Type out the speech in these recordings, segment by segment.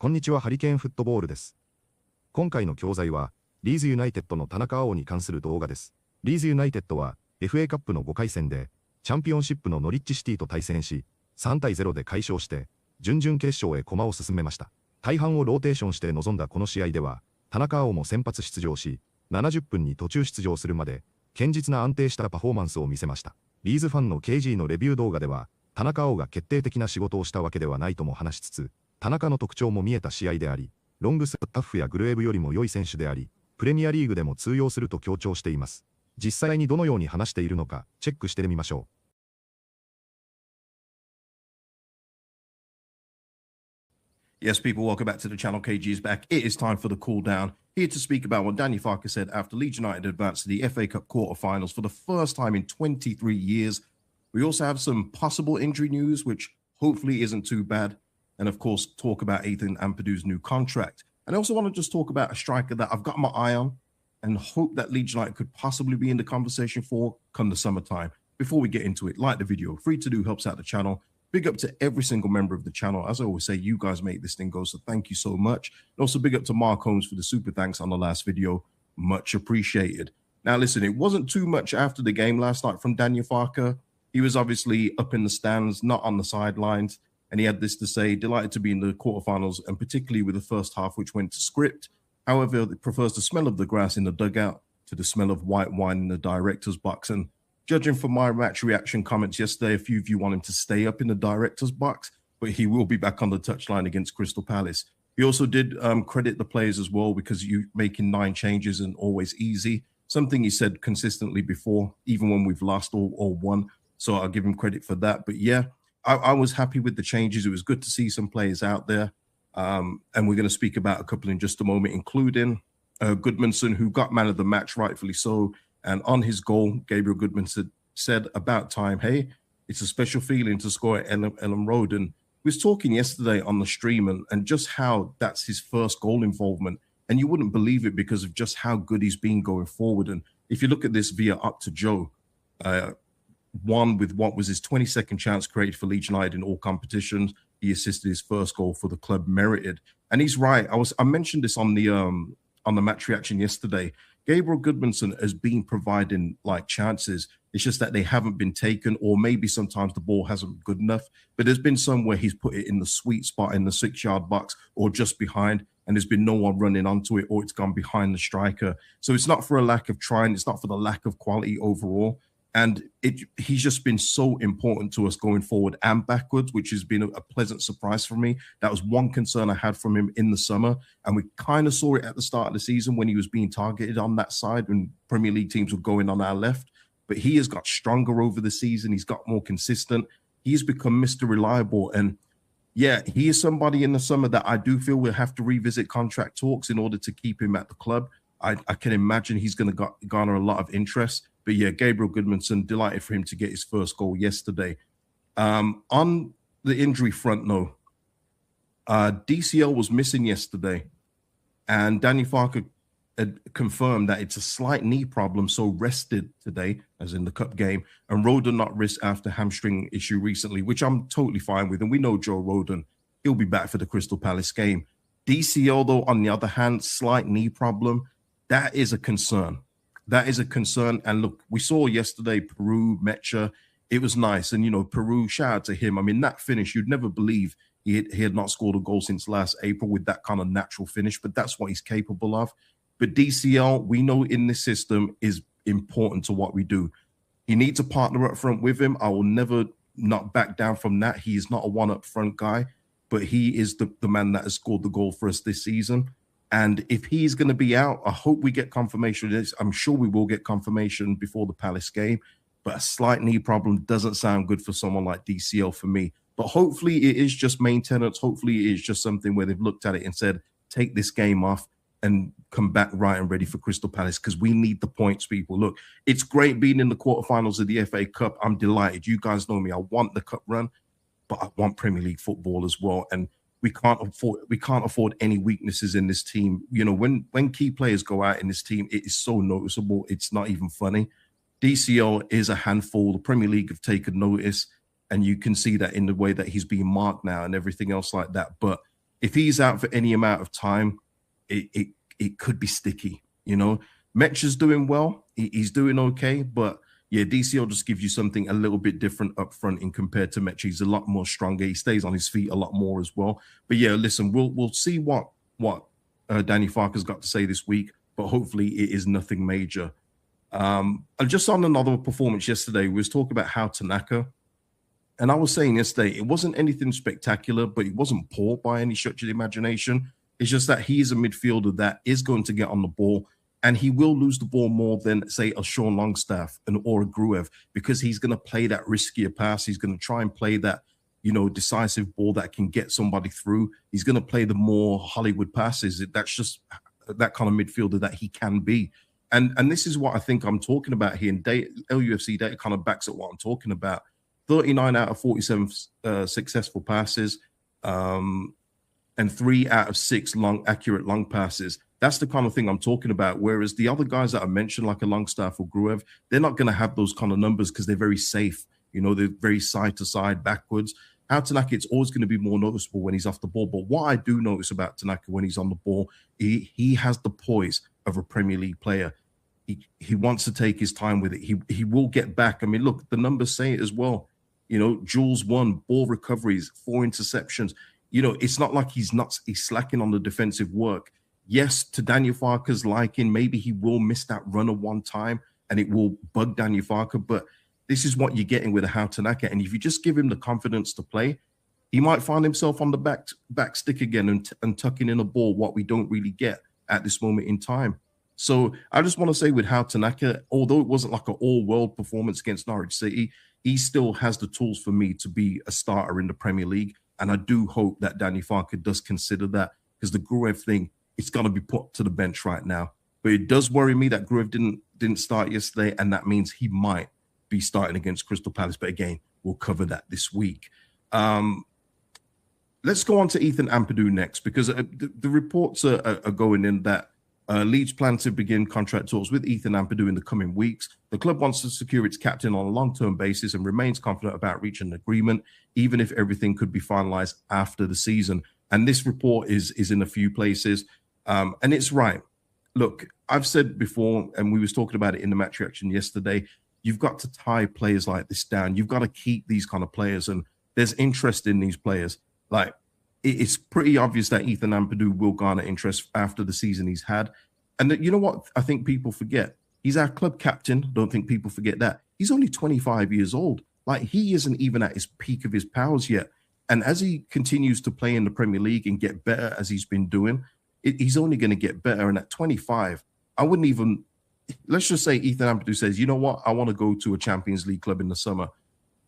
こんにちは、ハリケーンフットボールです。今回の教材は、リーズユナイテッドの田中碧に関する動画です。リーズユナイテッドは、FA カップの5回戦で、チャンピオンシップのノリッジシティと対戦し、3対0で快勝して、準々決勝へ駒を進めました。大半をローテーションして臨んだこの試合では、田中碧も先発出場し、70分に途中出場するまで、堅実な安定したパフォーマンスを見せました。リーズファンのKageyのレビュー動画では、田中碧が決定的な仕事をしたわけではないとも話しつつ、田中の特徴も見えた試合であり、ロングスタッフやグルエヴよりも良い選手であり、プレミアリーグでも通用すると強調しています。実際にどのように話しているのか、チェックしてみましょう。Yes, people, welcome back to the channel. KG is back. It is time for the cool down. Here to speak about what Daniel Farke said after Leeds United advanced to the FA Cup quarterfinals for the first time in 23 years. We also have some possible injury news, which hopefully isn't too bad. And of course, talk about Ampadu's new contract. And I also want to just talk about a striker that I've got my eye on and hope that Leeds United could possibly be in the conversation for come the summertime. Before we get into it, like the video, free to do, helps out the channel. Big up to every single member of the channel. As I always say, you guys make this thing go, so thank you so much. And also big up to Mark Holmes for the super thanks on the last video. Much appreciated. Now, listen, it wasn't too much after the game last night from Daniel Farke. He was obviously up in the stands, not on the sidelines. And he had this to say: delighted to be in the quarterfinals, and particularly with the first half, which went to script. However, it prefers the smell of the grass in the dugout to the smell of white wine in the director's box. And judging from my match reaction comments yesterday, a few of you want him to stay up in the director's box, but he will be back on the touchline against Crystal Palace. He also did credit the players as well, because you making 9 changes isn't always easy. Something he said consistently before, even when we've lost or won. So I'll give him credit for that. But yeah, I was happy with the changes. It was good to see some players out there. And we're going to speak about a couple in just a moment, including Goodmanson, who got man of the match, rightfully so. And on his goal, Gabriel Goodmanson said about time, hey, it's a special feeling to score at Ellen Road. And we was talking yesterday on the stream and just how that's his first goal involvement. And you wouldn't believe it because of just how good he's been going forward. And if you look at this via Up to Joe, won with what was his 22nd chance created for Leeds United in all competitions. He assisted his first goal for the club, merited. And he's right. I mentioned this on the match reaction yesterday. Gabriel Goodmanson has been providing like chances. It's just that they haven't been taken, or maybe sometimes the ball hasn't been good enough. But there's been some where he's put it in the sweet spot in the 6-yard box or just behind, and there's been no one running onto it, or it's gone behind the striker. So it's not for a lack of trying. It's not for the lack of quality overall. And he's just been so important to us going forward and backwards, which has been a pleasant surprise for me. That was one concern I had from him in the summer. And we kind of saw it at the start of the season when he was being targeted on that side when Premier League teams were going on our left. But he has got stronger over the season. He's got more consistent. He's become Mr. Reliable. And yeah, he is somebody in the summer that I do feel we'll have to revisit contract talks in order to keep him at the club. I can imagine he's going to garner a lot of interest. But yeah, Gabriel Goodmanson, delighted for him to get his first goal yesterday. On the injury front, though, DCL was missing yesterday. And Daniel Farke had confirmed that it's a slight knee problem, so rested today, as in the cup game. And Rodon not risk after hamstring issue recently, which I'm totally fine with. And we know Joe Rodon, he'll be back for the Crystal Palace game. DCL, though, on the other hand, slight knee problem. That is a concern. That is a concern. And look, we saw yesterday Peru, Mecha. It was nice. And, you know, Peru, shout out to him. I mean, that finish, you'd never believe he had not scored a goal since last April with that kind of natural finish. But that's what he's capable of. But DCL, we know in this system, is important to what we do. He needs a partner up front with him. I will never not back down from that. He is not a one up front guy, but he is the man that has scored the goal for us this season. And if he's going to be out, I hope we get confirmation of this. I'm sure we will get confirmation before the Palace game. But a slight knee problem doesn't sound good for someone like DCL for me. But hopefully it is just maintenance. Hopefully it is just something where they've looked at it and said, take this game off and come back right and ready for Crystal Palace, because we need the points, people. Look, it's great being in the quarterfinals of the FA Cup. I'm delighted. You guys know me. I want the cup run, but I want Premier League football as well. And we can't afford any weaknesses in this team. You know, when key players go out in this team, it is so noticeable. It's not even funny. DCL is a handful. The Premier League have taken notice, and you can see that in the way that he's being marked now and everything else like that. But if he's out for any amount of time, it could be sticky. You know, Metcha's doing well. He's doing okay, but yeah, DCL just gives you something a little bit different up front in compared to Metcha. He's a lot more stronger. He stays on his feet a lot more as well. But yeah, listen, we'll see what Danny Farke's got to say this week, but hopefully it is nothing major. Just on another performance yesterday, we was talking about how Tanaka, and I was saying yesterday, it wasn't anything spectacular, but it wasn't poor by any stretch of the imagination. It's just that he is a midfielder that is going to get on the ball, and he will lose the ball more than, say, a Sean Longstaff or a Gruev, because he's going to play that riskier pass. He's going to try and play that, you know, decisive ball that can get somebody through. He's going to play the more Hollywood passes. That's just that kind of midfielder that he can be. And this is what I think I'm talking about here. And LUFC data kind of backs up what I'm talking about. 39 out of 47 successful passes, and 3 out of 6 accurate long passes. That's the kind of thing I'm talking about. Whereas the other guys that I mentioned, like a Longstaff or Gruev, they're not going to have those kind of numbers because they're very safe. You know, they're very side to side, backwards. How Tanaka, it's always going to be more noticeable when he's off the ball. But what I do notice about Tanaka when he's on the ball, he has the poise of a Premier League player. He wants to take his time with it. He will get back. I mean, look, the numbers say it as well. You know, Jules 1, ball recoveries, 4 interceptions. You know, it's not like he's slacking on the defensive work. Yes, to Daniel Farke's liking, maybe he will miss that runner one time and it will bug Daniel Farke, but this is what you're getting with a How Tanaka. And if you just give him the confidence to play, he might find himself on the back stick again and tucking in a ball, what we don't really get at this moment in time. So I just want to say with How Tanaka, although it wasn't like an all-world performance against Norwich City, he still has the tools for me to be a starter in the Premier League. And I do hope that Danny Farke does consider that, because the Gruev thing, it's got to be put to the bench right now. But it does worry me that Gruev didn't start yesterday, and that means he might be starting against Crystal Palace. But again, we'll cover that this week. Let's go on to Ethan Ampadu next, because the reports are going in that Leeds plan to begin contract talks with Ethan Ampadu in the coming weeks. The club wants to secure its captain on a long-term basis and remains confident about reaching an agreement, even if everything could be finalized after the season. And this report is in a few places, and it's right. Look, I've said before, and we was talking about it in the match reaction yesterday, you've got to tie players like this down. You've got to keep these kind of players, and there's interest in these players. Like, it's pretty obvious that Ethan Ampadu will garner interest after the season he's had. And you know what I think people forget? He's our club captain. Don't think people forget that. He's only 25 years old. Like, he isn't even at his peak of his powers yet. And as he continues to play in the Premier League and get better as he's been doing, he's only going to get better. And at 25, I wouldn't even, let's just say Ethan Ampadu says, you know what? I want to go to a Champions League club in the summer.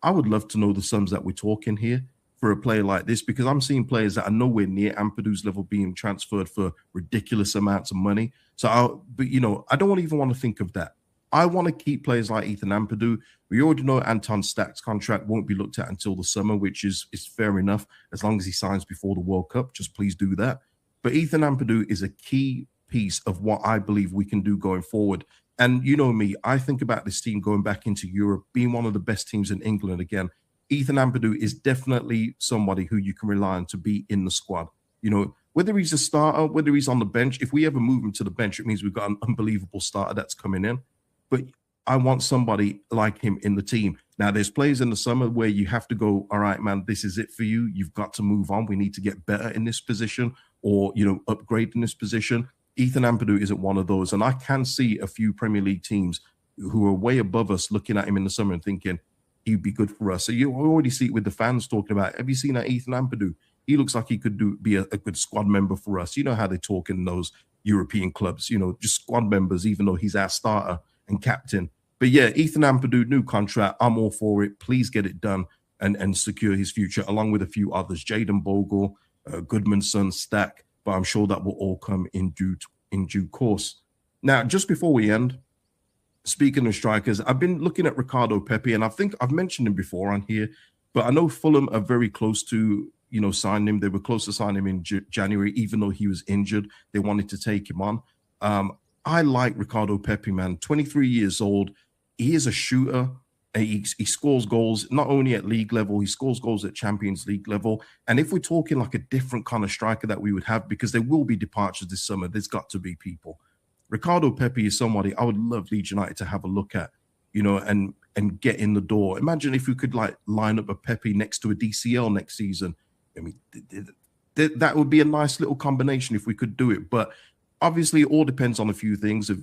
I would love to know the sums that we're talking here for a player like this, because I'm seeing players that are nowhere near Ampadu's level being transferred for ridiculous amounts of money. So, but you know, I don't even want to think of that. I want to keep players like Ethan Ampadu. We already know Anton Stack's contract won't be looked at until the summer, which is fair enough, as long as he signs before the World Cup. Just please do that. But Ethan Ampadu is a key piece of what I believe we can do going forward. And you know me, I think about this team going back into Europe, being one of the best teams in England again. Ethan Ampadu is definitely somebody who you can rely on to be in the squad. You know, whether he's a starter, whether he's on the bench, if we ever move him to the bench, it means we've got an unbelievable starter that's coming in. But I want somebody like him in the team. Now, there's players in the summer where you have to go, all right, man, this is it for you. You've got to move on. We need to get better in this position, or, you know, upgrade in this position. Ethan Ampadu isn't one of those. And I can see a few Premier League teams who are way above us looking at him in the summer and thinking, he'd be good for us. So you already see it with the fans talking about, have you seen that Ethan Ampadu? He looks like he could be a good squad member for us. You know how they talk in those European clubs, you know, just squad members, even though he's our starter and captain. But yeah, Ethan Ampadu, new contract. I'm all for it. Please get it done and secure his future, along with a few others. Jaden Bogle, Goodman's son, Stack. But I'm sure that will all come in due course. Now, just before we end, speaking of strikers, I've been looking at Ricardo Pepi, and I think I've mentioned him before on here, but I know Fulham are very close to, you know, signing him. They were close to signing him in January, even though he was injured. They wanted to take him on. I like Ricardo Pepi, man. 23 years old. He is a shooter. He scores goals not only at league level, he scores goals at Champions League level. And if we're talking like a different kind of striker that we would have, because there will be departures this summer, there's got to be people. Ricardo Pepi is somebody I would love Leeds United to have a look at, you know, and get in the door. Imagine if we could like line up a Pepi next to a DCL next season. I mean, that would be a nice little combination if we could do it. But obviously, it all depends on a few things of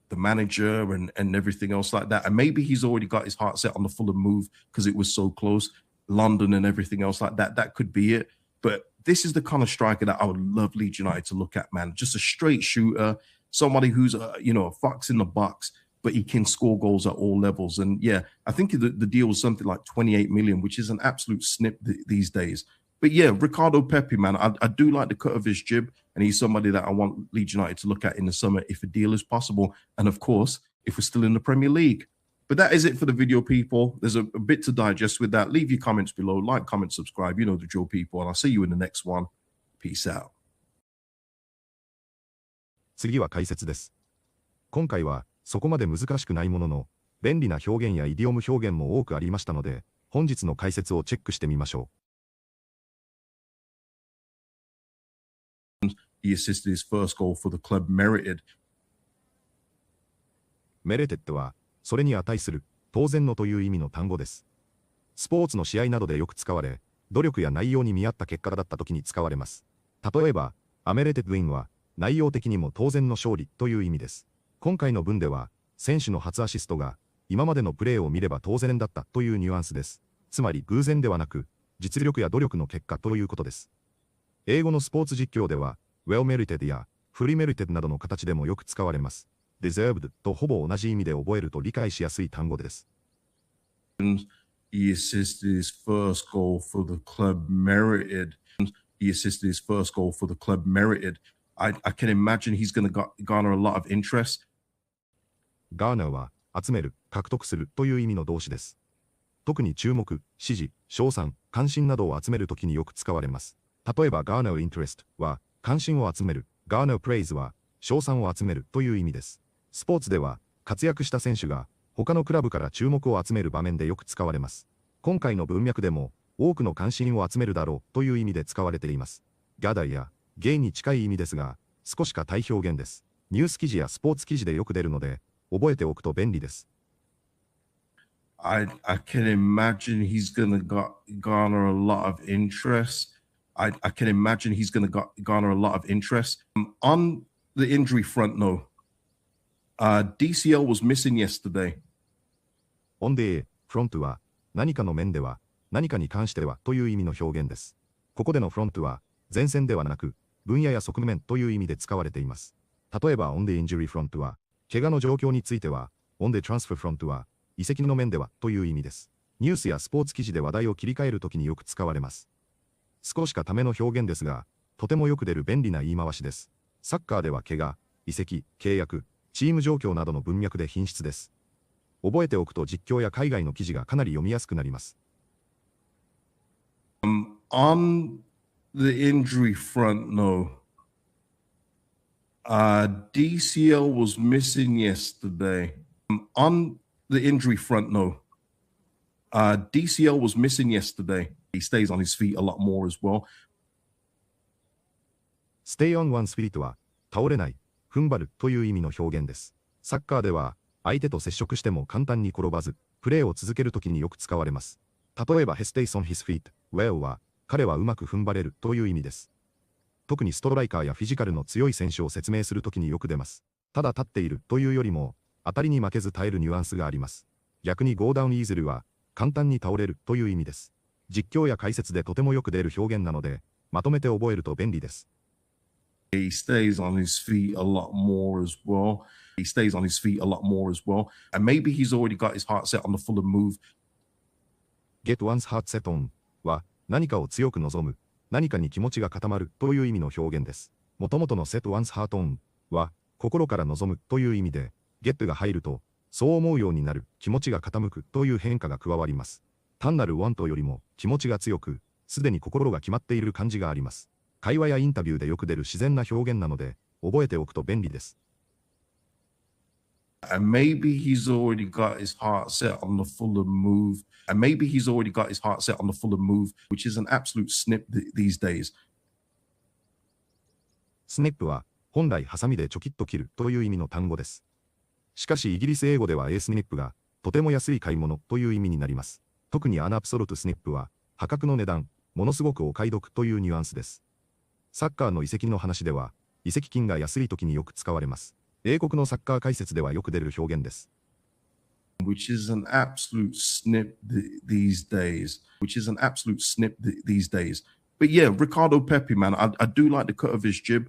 the manager and everything else like that. And maybe he's already got his heart set on the Fulham move because it was so close, London and everything else like that. That could be it. But this is the kind of striker that I would love Leeds United to look at, man. Just a straight shooter, somebody who's, you know, a fox in the box, but he can score goals at all levels. And yeah, I think the deal was something like 28 million, which is an absolute snip these days. But yeah, Ricardo Pepi, man, I do like the cut of his jib, and he's somebody that I want Leeds United to look at in the summer if a deal is possible. And of course, if we're still in the Premier League. But that is it for the video, people. There's a bit to digest with that. Leave your comments below. Like, comment, subscribe. You know the drill, people. And I'll see you in the next one. Peace out. 次は解説です。今回はそこまで難しくないものの、便利な表現やイディオム表現も多くありましたので、本日の解説をチェックしてみましょう。He assisted his first goal for the club merited. Merited は、それに値する、当然のという意味の単語です。スポーツの試合などでよく使われ、努力や内容に見合った結果だった時に使われます。例えば、A merited win は、内容的にも当然の勝利という意味です。今回の文では、選手の初アシストが、今までのプレーを見れば当然だったというニュアンスです。つまり偶然ではなく、実力や努力の結果ということです。英語のスポーツ実況では、well merited や fully merited などの形でもよく使われます。deserved とほぼ同じ意味で覚えると理解しやすい単語です。He assisted his first goal for the club merited. He assisted his first goal for the club merited. I can imagine he's going to garner a lot of interest. garner は集める、獲得するという意味の動詞です。特に注目、支持、称賛、関心などを集めるときによく使われます。例えば garner interest は関心を集める、garner praise は称賛を集めるという意味です。スポーツでは活躍した選手が他のクラブから注目を集める場面でよく使われます。今回の文脈でも多くの関心を集めるだろうという意味で使われています。gather や gain に近い意味ですが、少し硬い表現です。ニュース記事やスポーツ記事でよく出るので、覚えておくと便利です。I can imagine he's going to garner a lot of interest. I can imagine he's going to garner a lot of interest. On the injury front, though, DCL was missing yesterday. On the front は何かの面では、何かに関してはという意味の表現です。ここでのフロントは前線ではなく、分野や側面という意味で使われています。例えば on the injury front は、怪我の状況については、on the transfer front は、移籍の面ではという意味です。ニュースやスポーツ記事で話題を切り替えるときによく使われます。少しための表現ですが、とてもよく出る便利な言い回しです。サッカーでは怪我、移籍、契約、チーム状況などの文脈で品質です。覚えておくと実況や海外の記事がかなり読みやすくなります。On the injury front, no. DCL was missing yesterday. On the injury front, no. DCL was missing yesterday. He stays on his feet a lot more as well. Stay on one's feet は倒れない、踏ん張るという意味の表現です。サッカーでは相手と接触しても簡単に転ばず、プレーを続けるときによく使われます。例えば He stays on his feet well は彼はうまく踏ん張れるという意味です。特にストライカーやフィジカルの強い選手を説明するときによく出ます。ただ立っているというよりも、当たりに負けず耐えるニュアンスがあります。逆に go down easily は簡単に倒れるという意味です。実況や解説でとてもよく出る表現なので、まとめて覚えると便利です。He stays on his feet a lot more as well. He stays on his feet a lot more as well. And maybe he's already got his heart set on the Fulham move. Get one's heart set on は何かを強く望む、何かに気持ちが固まるという意味の表現です。もともとの set one's heart on は心から望むという意味で、get が入るとそう思うようになる、気持ちが傾くという変化が加わります。単なる want よりも気持ちが強く、すでに心が決まっている感じがあります。会話やインタビューでよく出る自然な表現なので、覚えておくと便利です。And maybe he's already got his heart set on the Fulham move. And maybe he's already got his heart set on the Fulham move, which is an absolute snip these days. スニップは本来ハサミでちょきっと切るという意味の単語です。しかしイギリス英語ではエースニップがとても安い買い物という意味になります。特にアナプソロトスニップは破格の値段、ものすごくお買い得というニュアンスです。サッカーの移籍の話では移籍金が安い時によく使われます。英国のサッカー解説ではよく出る表現です。Which is an absolute snip these days. Which is an absolute snip these days. But yeah, Ricardo Pepi, man, I do like the cut of his jib.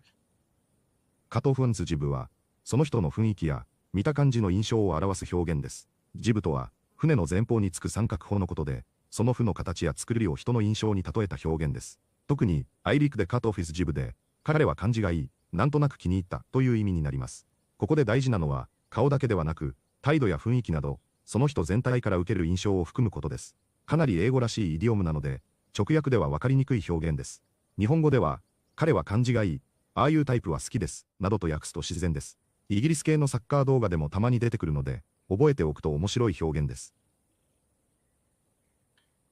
カトフンズジブはその人の雰囲気や見た感じの印象を表す表現です。ジブとは船の前方につく三角砲のことで、その負の形や作りを人の印象に例えた表現です。特にアイリックでカットオフィスジブで、彼は感じがいい、なんとなく気に入ったという意味になります。ここで大事なのは顔だけではなく、態度や雰囲気など、その人全体から受ける印象を含むことです。かなり英語らしいイディオムなので、直訳では分かりにくい表現です。日本語では、彼は感じがいい、ああいうタイプは好きです、などと訳すと自然です。イギリス系のサッカー動画でもたまに出てくるので、覚えておくと面白い表現です。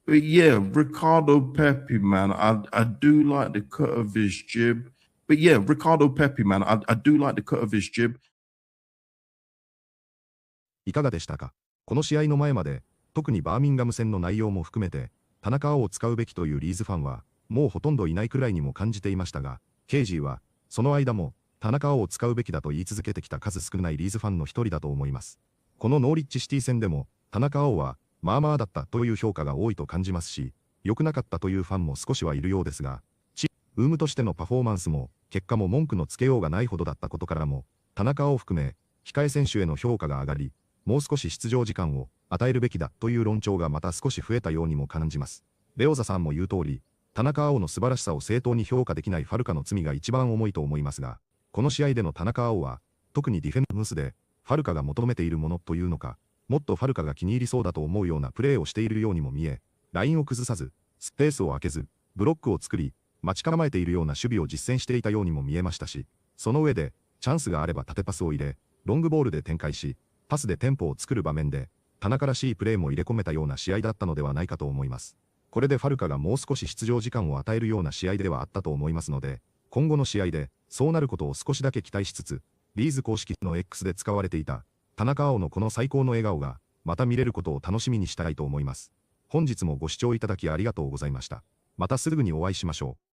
But yeah, Ricardo Pepi, man, I do like the cut of his jib. But yeah, Ricardo Pepi, man, I do like the cut of his jib. いかがでしたか？この試合の前まで、特にバーミンガム戦の内容も含めて、田中碧を使うべきというリーズファンは、もうほとんどいないくらいにも感じていましたが、Kageyは、その間も、田中碧を使うべきだと言い続けてきた数少ないリーズファンの一人だと思います。このノーリッジシティ戦でも、田中碧は、まあまあだったという評価が多いと感じますし、良くなかったというファンも少しはいるようですが、ウームとしてのパフォーマンスも、結果も文句のつけようがないほどだったことからも、田中碧を含め、控え選手への評価が上がり、もう少し出場時間を与えるべきだという論調がまた少し増えたようにも感じます。レオザさんも言う通り、田中碧の素晴らしさを正当に評価できないファルカの罪が一番重いと思いますが、この試合での田中碧は、特にディフェンスで、ファルカが求めているものというのか、もっとファルカが気に入りそうだと思うようなプレーをしているようにも見え、ラインを崩さず、スペースを空けず、ブロックを作り、待ち構えているような守備を実践していたようにも見えましたし、その上で、チャンスがあれば縦パスを入れ、ロングボールで展開し、パスでテンポを作る場面で、田中らしいプレーも入れ込めたような試合だったのではないかと思います。これでファルカがもう少し出場時間を与えるような試合ではあったと思いますので、今後の試合で、そうなることを少しだけ期待しつつ、リーズ公式の X で使われていた、田中碧のこの最高の笑顔が、また見れることを楽しみにしたいと思います。本日もご視聴いただきありがとうございました。またすぐにお会いしましょう。